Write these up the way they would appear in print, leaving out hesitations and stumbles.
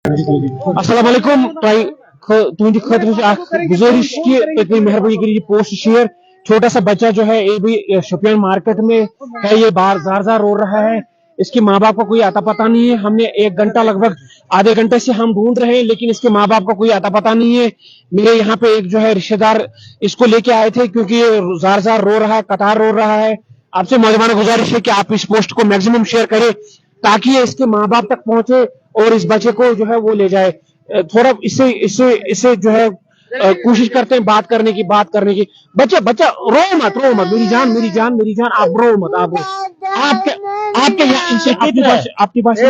अस्सलाम वालेकुम तुझे खतर गुजारिश की मेहरबानी करिए पोस्ट शेयर। छोटा सा बच्चा जो है ये भी शोपियान मार्केट में है, ये बाहर जार जार रो रहा है। इसके माँ बाप का कोई आता पता नहीं है। हमने 1 घंटा लगभग आधे घंटे से हम ढूंढ रहे हैं, लेकिन इसके माँ बाप का कोई आता पता नहीं है। मेरे यहाँ पे एक जो है रिश्तेदार इसको लेके आए थे क्योंकि ये जार जार रो रहा है, कतार रो रहा है। आपसे मौजूदा गुजारिश है कि आप इस पोस्ट को मैक्सिमम शेयर करें ताकि ये इसके माँ बाप तक पहुंचे और इस बच्चे को जो है वो ले जाए। थोड़ा इससे इससे इससे जो है कोशिश करते हैं बात करने की। बच्चा बच्चा रो मत मेरी जान आप रो मत। आप आपके आपके यहाँ इनसे आपकी भाषा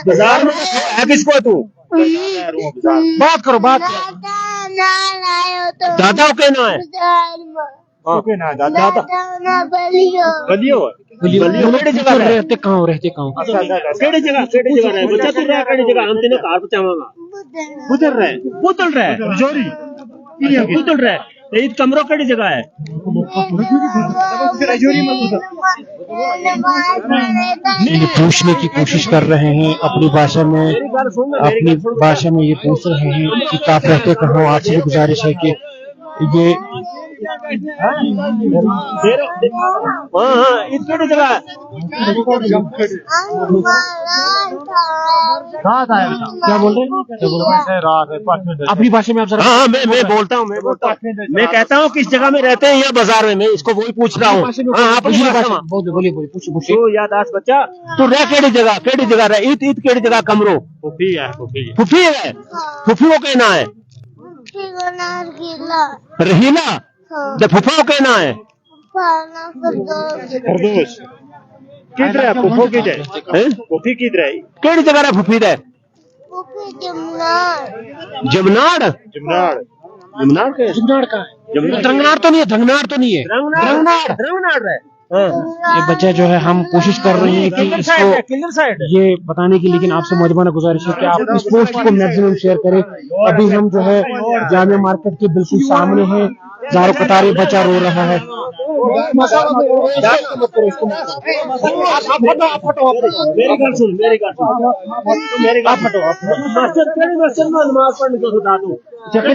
बाजार में है किसको तू बात करो दादा के ना है ओके ना दादा बलियो रहते कहाँ केड़ी जगह रहे बच्चा तू रहा केड़ी जगह हम तेने कार पहुंचावांगा बुतल रहे रजौरी बुतल रहे ते इत कमरो केड़ी जगह है ये पूछने की कोशिश कर रहे हैं अपनी भाषा में ये पूछ रहे हैं कि आप रहते कहाँ। आपसे गुजारिश है कि ये क्या बोल रहे हैं अपनी भाषा में आप जरा। हाँ मैं बोलता हूँ मैं कहता हूँ किस जगह में रहते हैं या बाजार में। मैं इसको वही पूछ रहा हूँ। बोलिए पूछिए यादाश्त बच्चा तू रह केड़ी जगह रहे इत केड़ी जगह कमरो फुफी है फुफी वो कहना है रहीला फुफा कहना है फरदोस किधर है फुफो किधर है फुफी किधर है केड़ी जगह है फुफी दे जमनाड़ का धंगनाड़ तो नहीं है रंगनाड़ है। ये बच्चा जो है हम कोशिश कर रहे हैं कि इसको ये बताने की, लेकिन आपसे मौजूदा गुजारिश है कि आप इस पोस्ट को मैक्सिमम शेयर करें। अभी हम जो है जामिया मार्केट के बिल्कुल सामने हैं, जारो कतार बच्चा रो रहा है।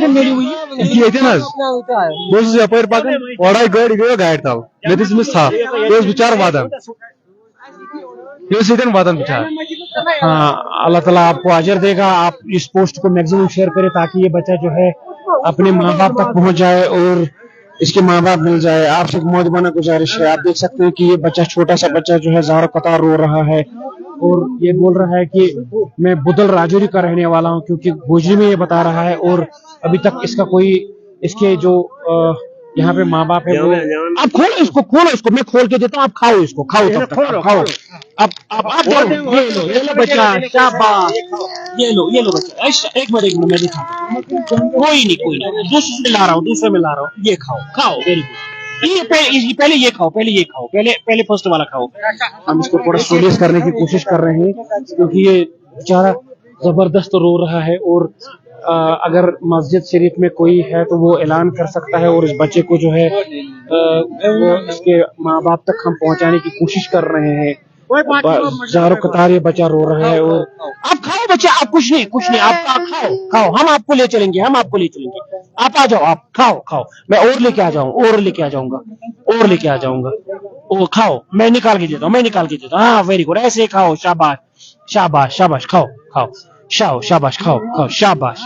मेरी हुई गाइड था विचार वादन विचार। हाँ अल्लाह ताला आपको अजर देगा। आप इस पोस्ट को मैक्सिमम शेयर करें ताकि ये बच्चा जो है अपने माँ बाप तक पहुंच जाए और इसके माँ बाप मिल जाए। आपसे मौजूदा गुजारिश है। आप देख सकते हैं कि ये बच्चा छोटा सा बच्चा जो है ज़ारो कतार रो रहा है और ये बोल रहा है कि मैं बुदल राजौरी का रहने वाला हूँ, क्योंकि गोजरी में ये बता रहा है और अभी तक इसका कोई इसके जो यहाँ पे माँ बाप है वो। आप खोलो इसको मैं खोल के देता हूँ। आप खाओ इसको खाओ ये लो बच्चा शाबाश ये लो बच्चा एक मिनट मैं दिखाता हूँ। कोई नहीं दूसरे में ला रहा हूँ ये खाओ वेरी गुड। पहले ये खाओ पहले फर्स्ट वाला खाओ। हम इसको थोड़ा सीरियस करने की कोशिश कर रहे हैं क्योंकि ये बेचारा जबरदस्त रो रहा है और अगर मस्जिद शरीफ में कोई है तो वो ऐलान कर सकता है और इस बच्चे को जो है वो इसके माँ बाप तक हम पहुंचाने की कोशिश कर रहे हैं। ज़ारो कतार ये बच्चा रो रहा है और आप खाओ बच्चा आप कुछ नहीं आप खाओ हम आपको ले चलेंगे आप आ जाओ आप खाओ मैं और लेके आ जाऊंगा और खाओ मैं निकाल के देता हूँ। हाँ वेरी गुड ऐसे खाओ शाबाश खाओ शाबाश खाओ शाबाश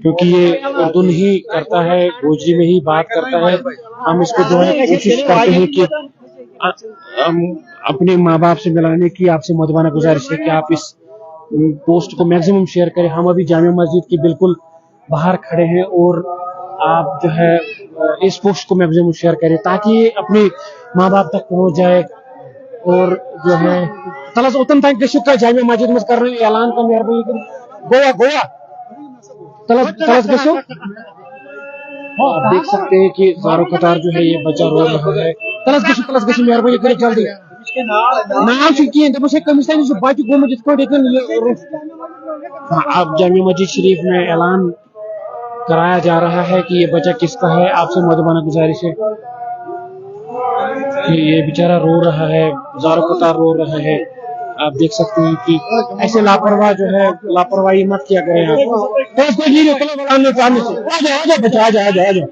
क्योंकि ये उर्दू नहीं करता है गोजरी में ही बात करता है। हम इसको जो है कोशिश करते हैं कि हम अपने माँ बाप से मिलाने की आपसे मौजूदा गुजारिश है कि आप इस पोस्ट को मैक्सिमम शेयर करें। हम अभी जामिया मस्जिद के बिल्कुल बाहर खड़े हैं और आप जो है इस पोस्ट को मैक्सिमम शेयर करें ताकि ये अपने माँ बाप तक पहुंच जाए और जो है तलस उतन तक गशुका जामिया मस्जिद में कर रहे हैं ऐलान का मेहरबानी गोया तलस गशु। आप देख सकते हैं कि ज़ारो कतार जो है ये बच्चा रो रहा है। तलस गशु मेहरबानी करें जल्दी नाम चुकी है मुझे कमिश्नर से बात को मुझे इसको देखने अब जामिया मस्जिद शरीफ में ऐलान कराया जा रहा है कि ये बच्चा किसका है। आपसे मौजूदा गुजारिश है कि ये बेचारा रो रहा है, हजारों कतार रो रहा है। आप देख सकते हैं कि ऐसे लापरवाह जो है, लापरवाही मत किया करें आप। तो इसको जी चलो सामने सामने से आ जाओ बच्चा, आ जाओ,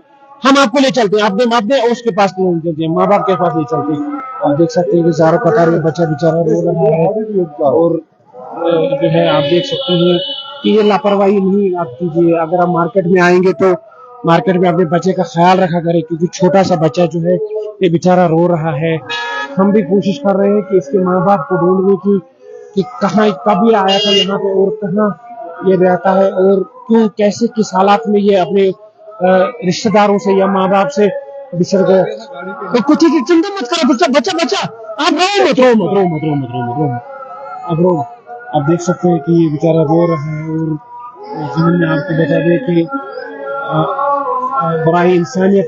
हम आपको ले चलते हैं, अपने उसके पास ले चलते हैं, माँ बाप के पास ले चलते हैं। आप देख सकते हैं कि हजारों कतार में बच्चा बेचारा रो रहा है। और जो है आप देख सकते हैं कि ये लापरवाही नहीं आप कीजिए। अगर आप मार्केट में आएंगे तो मार्केट में अपने बच्चे का ख्याल रखा करें, क्योंकि छोटा सा बच्चा जो है ये बेचारा रो रहा है। हम भी कोशिश कर रहे हैं कि इसके माँ बाप को ढूंढने की कि कहाँ कब ये आया था यहाँ पे और कहाँ ये रहता है और क्यों कैसे किस हालात में ये अपने रिश्तेदारों से या माँ बाप से बिछड़ गया। तो कुछ ही चिंता मत करो, बच्चा आप रो अब रो। आप देख सकते हैं कि ये बेचारा रो रहा है। और ज़मीन में आपको बता दें कि बड़ा ही इंसानियत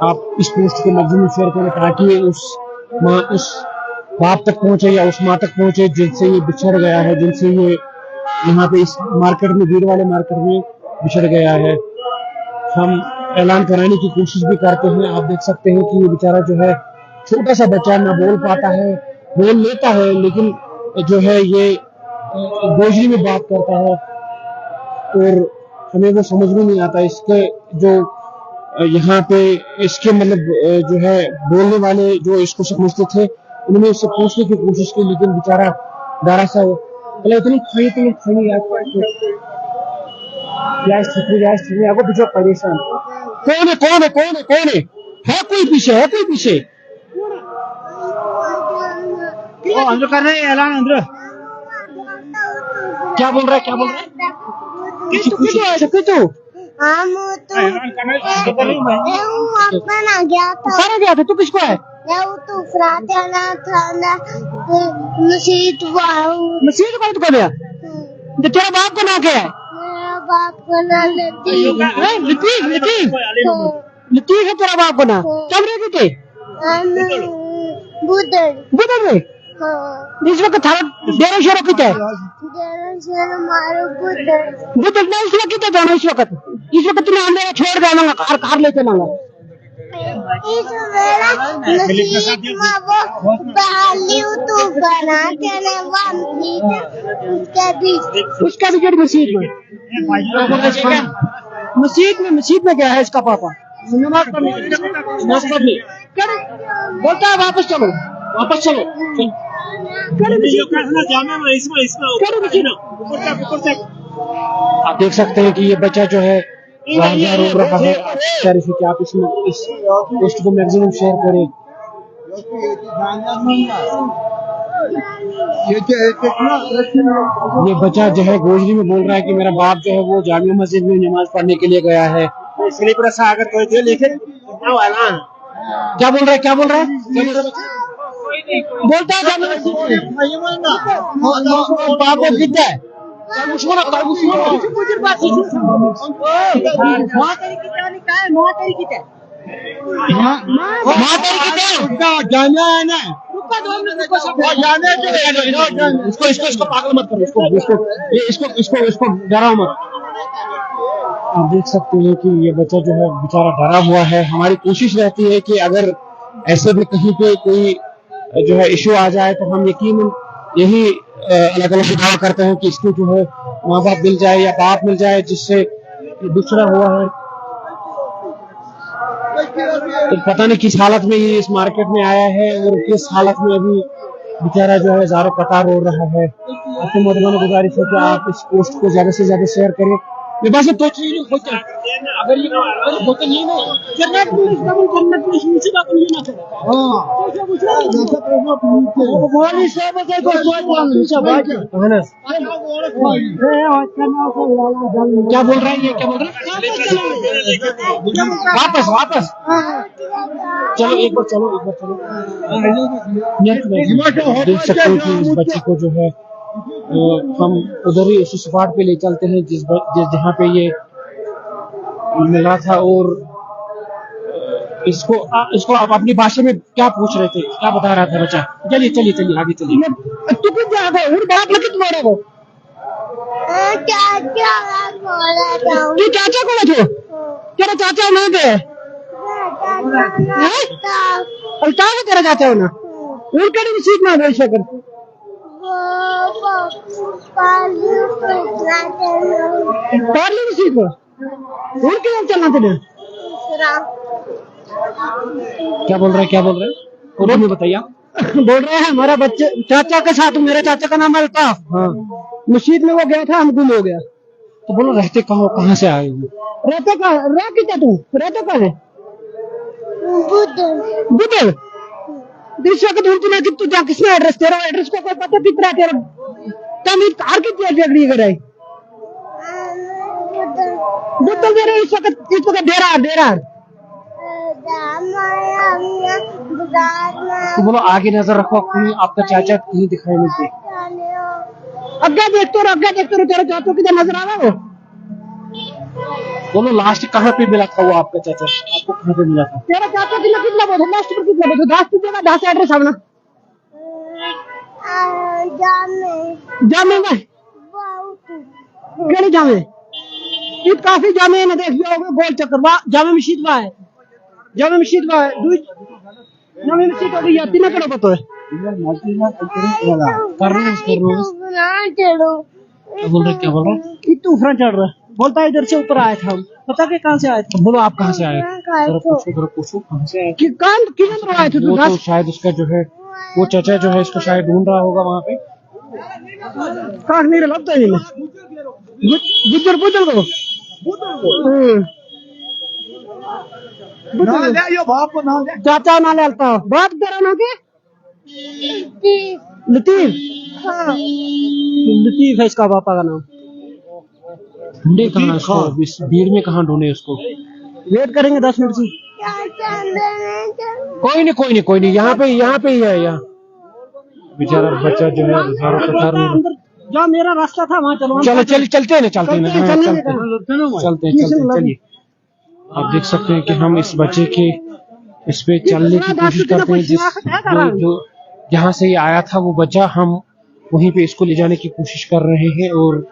आप इस पोस्ट के माध्यम में शेयर करें ताकि उस बाप तक पहुंचे या उस माँ तक पहुंचे जिनसे ये बिछड़ गया है, जिनसे ये यहाँ पे इस मार्केट में, भीड़ वाले मार्केट में बिछड़ गया है। हम ऐलान कराने की कोशिश भी करते हैं। आप देख सकते हैं कि ये बेचारा जो है छोटा सा बच्चा ना बोल पाता है, बोल लेता है लेकिन जो है ये गोजरी में बात करता है और हमें वो समझ में नहीं आता। इसके जो यहाँ पे इसके मतलब जो है बोलने वाले जो इसको समझते थे उन्होंने उससे पूछने की कोशिश की, लेकिन बेचारा डरा सा इतनी खाई आपको पीछे परेशान। कौन है कोई पीछे अंदर कर रहे हैं ऐलान अंदर। क्या बोल रहा है तू? सारा गया था। तू किसको है? मसीद को तो गया। तो तेरा बाप का नाम क्या है? लतीफ है तेरा बाप का नाम। कब रहे थे? बुधर में। इस वक्त थारा डेरा शेरा कितना है? बुधर में इस वक्त कितना है? इस वक्त तुम्हें अंदर छोड़ देना कार ले चलाऊंगा। उसका भी जड़ मस्जिद में गया है इसका पापा नमाज पढ़ने। बोलता है वापस चलो। आप देख सकते हैं कि ये बच्चा जो है रो रहा है। कि आप इस पोस्ट को मैक्सिमम शेयर करें। ये बच्चा जो है गोजरी में बोल रहा है कि मेरा बाप जो है वो जामिया मस्जिद में नमाज पढ़ने के लिए गया है। क्या बोल रहा है? बोलता है बाप कितना है? इसको पागल मत करो, इसको डराओ मत। आप देख सकते हैं कि ये बच्चा जो है बेचारा डरा हुआ है। हमारी कोशिश रहती है कि अगर ऐसे भी कहीं पे कोई जो है इश्यू आ जाए तो हम यकीनन यही अलग अलग दुआ करते हैं कि इसको जो है माँ बाप मिल जाए या बाप मिल जाए जिससे बिछड़ा हुआ है। तो पता नहीं किस हालत में ये इस मार्केट में आया है और किस हालत में अभी बेचारा जो है ज़ारो कतार रो रहा है। आपको मोहब्बत गुजारिश है कि आप इस पोस्ट को ज्यादा से ज्यादा शेयर करें। मेरे पास तो अगर ये होता नहीं ना करना पुलिस मुझसे बात नहीं ना करें। क्या बोल रहा है ये? वापस चलो एक बार चलो। देख सकते हो कि इस बच्चे को जो है हम उधर ही उसी स्पॉट पे ले चलते हैं जिस जहाँ पे ये मिला था। और इसको आप अपनी भाषा में क्या पूछ रहे थे, क्या बता रहा था बच्चा? चलिए आगे चलिए। तू क्यों जा रहा है? बाप लगे तुम्हारे को चाचा को बैठो। तेरा चाचा नहीं थे अल्ताफ है तेरा चाचा होना उनके लिए सीट ना भेज सकर पार्ली की सीट पर उनके लिए चलना तेरे क्या बोल रहे हैं उर्दू में बताइए आप। बोल रहे हैं हमारा बच्चे चाचा के साथ मेरे चाचा का नाम है अल्ताफ। हाँ मस्जिद में वो गया था हम गुम हो गया। तो बोलो रहते कहाँ से आए हो? रहते कहाँ रह कितना तू रहते कहाँ है बुधर इस वक्त उनकी कि तू जा किसने एड्रेस तेरा एड्रेस को कोई पता कितना है तेरा तुम कार कितनी झगड़ी कराई बुधर दे रहे इस वक्त डेरा तो बोलो आगे नजर रखो कहीं आपका चाचा कहीं दिखाई नहीं दे। अग्गे देखते रहो तेरे चाचा किधर नजर आ रहा हो। बोलो लास्ट कहाँ पे मिला था वो आपका चाचा आपको कहाँ पे मिला था? तेरा चाचा कितना बोल लास्ट पर कितना बोल 10 तुझे 10 एड्रेस आवना जामे में केड़ी जामे ईद काफी जामे ने देख लियो गोल चक्कर जामे मस्जिद है जामे मस्जिद है नवी मस्जिद हो गई या तीन करो पतो है कर रहे क्या बोल रहे कि तू ऊपर चढ़ रहा बोलता है इधर से ऊपर आए थे हम पता के कहां से आए थे। बोलो आप कहाँ से आए? पूछो कहाँ से आए? कि कान किधर आए थे तू? तो शायद उसका जो है वो चाचा जो है इसको शायद ढूंढ रहा होगा वहाँ पे। कान मेरे लगता है नहीं बुजुर्ग को चाचा ना लेता बात करो ना के लतीफ लतीफ है इसका पापा का नाम। ढूंढे कहाँ उसको? इस भीड़ में कहाँ ढूंढे उसको? वेट करेंगे 10 मिनट से। कोई नहीं यहाँ पे ही है यहाँ बेचारा बच्चा जो है जहाँ मेरा रास्ता था वहाँ चलो चलते हैं चलिए। आप देख सकते हैं कि हम इस बच्चे के इस पे चलने की कोशिश करते हैं जो जहाँ से ये आया था वो बच्चा हम वहीं पे इसको ले जाने की कोशिश कर रहे हैं। और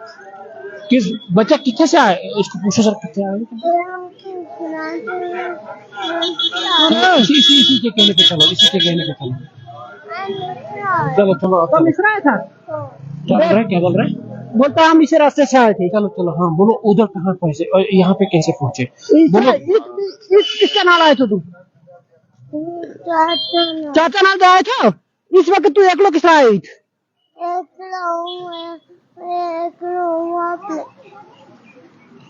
किस बच्चा कितने से आया इसको पूछो सर कितने आया? इसी के कहने पे चलो चलो मिश्रा था क्या बोल रहे हैं? बोलता हम इसी रास्ते से आए थे। चलो हाँ बोलो उधर कहाँ पहुंचे और यहाँ पे कैसे पहुंचे? बोलो किसका नाल आए थे तुम? चाचा नाल आए थे इस वक्त तू एकलो किस आए?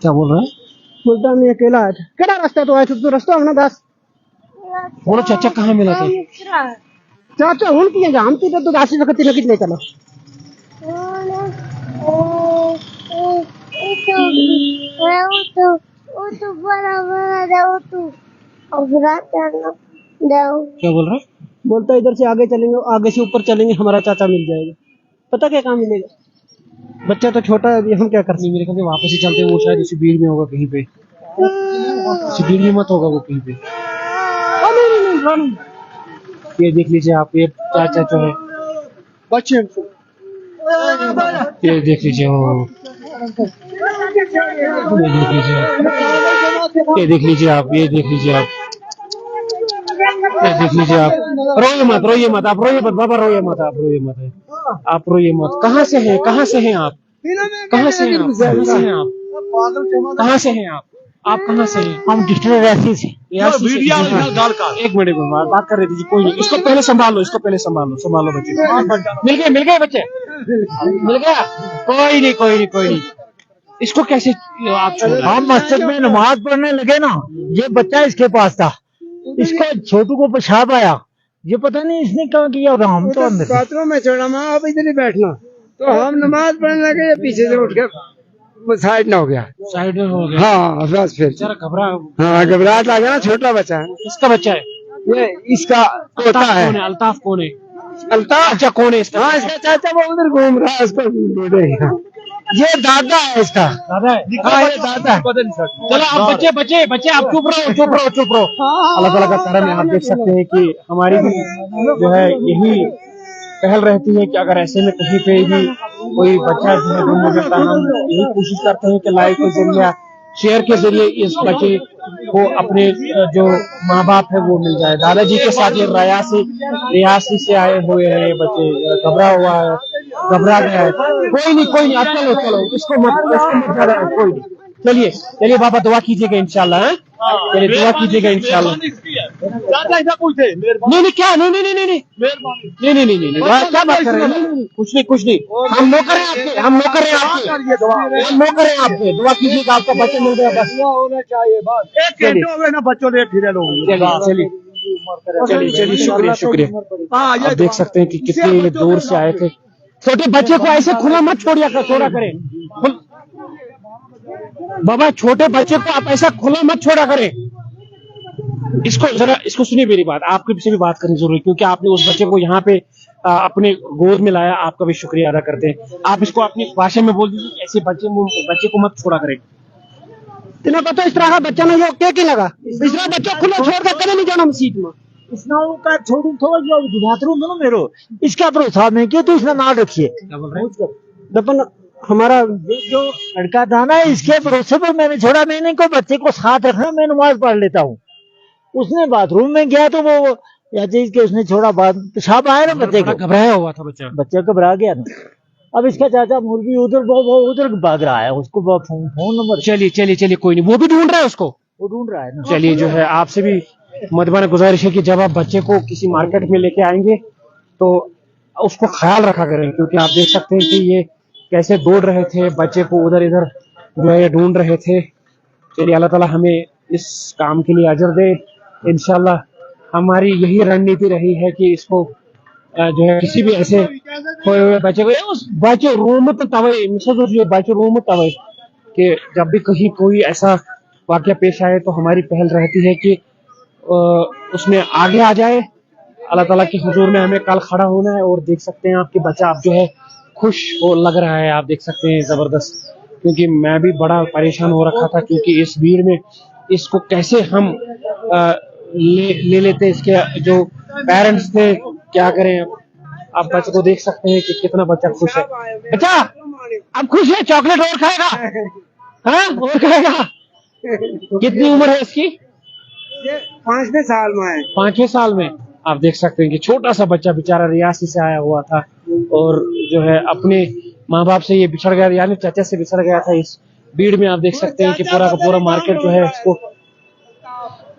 क्या बोल रहे हैं? बोलता मैं अकेला आया था। केड़ा रास्ता तो आए थे तू रास्ता हमने 10 बोलो चाचा कहाँ मिला था? चाचा हूं की हम तो 10 वक्त तीन कितने चलो क्या बोल रहे? बोलता इधर से आगे चलेंगे आगे से ऊपर चलेंगे हमारा चाचा मिल जाएगा। पता क्या काम मिलेगा बच्चा तो छोटा है अभी हम क्या कर सकते। मेरे ख्याल से वापस ही चलते हैं वो शायद इसी भीड़ में होगा कहीं पे इसी भीड़ में मत होगा वो कहीं पे। ये देख लीजिए आप ये चाचा जो है बच्चे ये देख लीजिए ये देख लीजिए आप रोइए मत बाबा रोइए मत कहाँ से हैं आप कहाँ से हैं? हम डिस्ट्रिक्ट ऐसी से एक मिनट बात कर रहे थे कोई नहीं इसको पहले संभालो बच्चे मिल गए बच्चे मिल गया कोई नहीं इसको कैसे आप छोड़? हम मस्जिद में नमाज पढ़ने लगे ना ये बच्चा इसके पास था इसको छोटू को पेशाब आया ये पता नहीं इसने क्या किया होगा। हम तो अंदर बाथरूम में छोड़ा माँ आप इधर ही बैठना तो हम नमाज पढ़ने लगे ये पीछे से उठ के साइड में हो गया हाँ बस फिर घबराहट आ गया ना छोटा बच्चा है। इसका बच्चा है ये इसका पोता है। अल्ताफ कौन है? अल्ताफ अच्छा कौन है इसका? हाँ इसका चाचा वो उधर घूम रहा है उसको ये दादा है इसका दादा है हाँ ये दादा है। चलो आप बच्चे आप चुप रहो अल्लाह ताला का करम है। आप देख सकते हैं कि हमारी भी जो है यही पहल रहती है कि अगर ऐसे में कहीं पे भी कोई बच्चा जो है गुम हो जाता है हम यही कोशिश करते हैं कि लाइव के जरिए शेयर के जरिए इस बच्चे को अपने जो माँ बाप है वो मिल जाए। दादाजी के साथ ये रियासी से आए हुए हैं ये बच्चे, घबरा गया है। कोई नहीं आप चलो इसको मत ज्यादा, कोई नहीं। चलिए बाबा दुआ कीजिएगा इंशाल्लाह। चलिए दुआ कीजिएगा इंशाल्लाह। नहीं क्या नहीं क्या बात कर रहे हैं? कुछ नहीं हम नौकर हैं आपके। दुआ कीजिएगा आपका बच्चा मिल गया बस होना चाहिए। बस ना बच्चों ने फिर लोग। चलिए शुक्रिया। आप देख सकते हैं कि कितने दूर से आए थे। छोटे बच्चे को ऐसे खुला मत छोड़ा करें बाबा, छोटे बच्चे को आप ऐसा खुला मत छोड़ा करें। इसको सुनिए मेरी बात, आपके से भी बात करनी जरूरी, क्योंकि आपने उस बच्चे को यहाँ पे अपने गोद में लाया। आपका भी शुक्रिया अदा करते हैं। आप इसको अपनी भाषा में बोल दीजिए, ऐसे बच्चे को मत छोड़ा करें। तेना पता इस तरह का बच्चा नहीं हो क्या लगा, इस तरह बच्चा खुला छोड़ कर कभी नहीं जाना मस्जिद में। इसना का छोड़ू थोड़ा जो बाथरूम दोनों मेरो इसका भरोसा नहीं किया तो इसने ना रखिए। हमारा जो लड़का था ना, इसके भरोसे पर मैंने छोड़ा। मैंने को बच्चे को साथ रखना, मैं नमाज पढ़ लेता हूँ। उसने बाथरूम में गया तो वो या चीज के उसने छोड़ा, बाद पेशाब आया ना बच्चे को, घबराया हुआ था बच्चा घबरा गया था। अब इसका चाचा मुर्गी उधर भाग रहा है, उसको फोन नंबर। चलिए कोई नहीं, वो भी ढूंढ रहा है उसको, वो ढूंढ रहा है ना। चलिए जो है आपसे भी मदबाना गुजारिश है कि जब आप बच्चे को किसी मार्केट में लेके आएंगे तो उसको ख्याल रखा करें, क्योंकि आप देख सकते हैं कि ये कैसे दौड़ रहे थे, बच्चे को उधर इधर जो है ढूंढ रहे थे। चलिए अल्लाह ताला हमें इस काम के लिए अजर दे। इंशाल्लाह हमारी यही रणनीति रही है कि इसको जो है किसी भी ऐसे खोए हुए बच्चे को बच्चे रूम तवे कि जब भी कहीं कोई ऐसा वाकया पेश आए तो हमारी पहल रहती है कि उसमें आगे आ जाए। अल्लाह ताला के हुजूर में हमें कल खड़ा होना है। और देख सकते हैं आपके बच्चा आप जो है खुश हो लग रहा है, आप देख सकते हैं जबरदस्त, क्योंकि मैं भी बड़ा परेशान हो रखा था, क्योंकि इस भीड़ में इसको कैसे हम ले लेते। इसके जो पेरेंट्स थे क्या करें। आप बच्चे को देख सकते हैं कि कितना बच्चा खुश है। बच्चा अब खुश है, चॉकलेट और खाएगा। हाँ और खाएगा। कितनी उम्र है इसकी? 5 साल में है। 5 साल में। आप देख सकते हैं कि छोटा सा बच्चा बेचारा रियासी से आया हुआ था और जो है अपने माँ बाप से ये बिछड़ गया, यानी चाचा से बिछड़ गया था। इस भीड़ में आप देख सकते हैं कि पूरा का पूरा मार्केट जो है इसको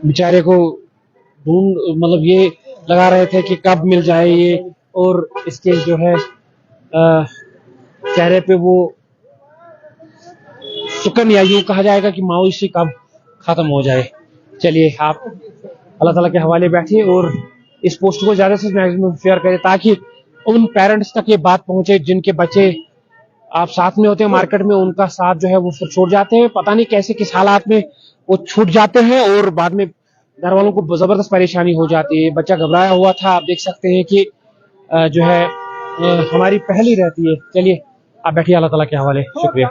बेचारे को ढूंढ मतलब ये लगा रहे थे कि कब मिल जाए ये, और इसके जो है चेहरे पे वो सुकन या यूं कहा जाएगा कि मायूसी कब खत्म हो जाए। चलिए आप अल्लाह ताला के हवाले बैठिए और इस पोस्ट को ज्यादा से मैक्सिमम शेयर करें ताकि उन पेरेंट्स तक ये बात पहुंचे जिनके बच्चे आप साथ में होते हैं मार्केट में, उनका साथ जो है वो फिर छोड़ जाते हैं। पता नहीं कैसे किस हालात में वो छूट जाते हैं और बाद में घर वालों को जबरदस्त परेशानी हो जाती है। बच्चा घबराया हुआ था, आप देख सकते हैं कि जो है हमारी पहल ही रहती है। चलिए आप बैठिए, अल्लाह ताला के हवाले। शुक्रिया।